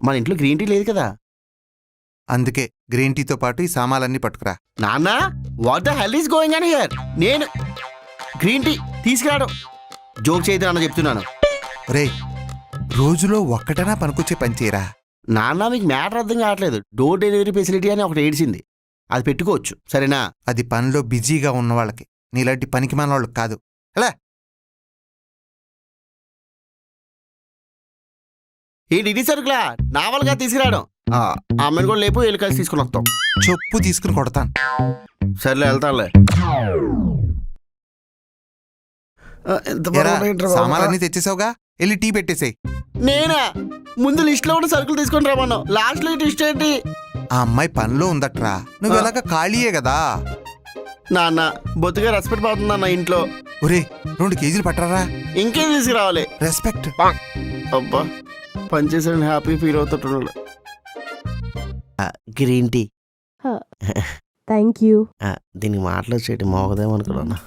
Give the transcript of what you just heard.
మన ఇంట్లో green tea లేదు కదా. అందుకే గ్రీన్ టీతో పాటు ఈ సామాన్లన్నీ పట్టుకురా. నాన్న, what the hell is going on here? నేను గ్రీన్ టీ తీసుకురావడం జోక్ చేయదు అన్న చెప్తున్నాను. రేయ్, రోజులో ఒక్కటనా పనికొచ్చే పని చేయరా. నాన్న, మీకు మ్యాటర్ అర్థం కావట్లేదు. డోర్ డెలివరీ ఫెసిలిటీ అని ఒకటి ఏడిసింది, అది పెట్టుకోవచ్చు సరేనా? అది పనిలో బిజీగా ఉన్న వాళ్ళకి, నీలాంటి పనికి మన వాళ్ళకి కాదు. ఎలా ఏంటి ఇది సరుకులా నావల్గా తీసుకురావడం? అమ్మని కూడా లేపు, వెళ్ళి కలిసి తీసుకుని వస్తాం. చెప్పు తీసుకుని కొడతాను. సర్లే, వెళ్తానులే. సామాన్లన్నీ తెచ్చేసావుగా, వెళ్ళి టీ పెట్టేసాయి. నేనా? ముందు లిస్ట్ లో ఉన్న సరుకులు తీసుకొని రామన్నా, లాస్ట్ లో లిస్ట్ ఏంటి? ఆ అమ్మాయి పనిలో ఉందట్రా, నువ్వు ఎలాగ ఖాళీయే కదా. నాన్న, బొత్తుగా రెస్పెక్ట్ పోతుందన్న ఇంట్లో. ఒరే, 2 కేజీలు పట్టరా. ఇంకేం తీసుకురావాలి? రెస్పెక్ట్. అబ్బా, పనిచేసాను, హ్యాపీ ఫీల్ అవుతుంటున్నాడు. Green tea. Thank you. దీనికి మాటలు వచ్చేటి మోగదేమనుకున్నా.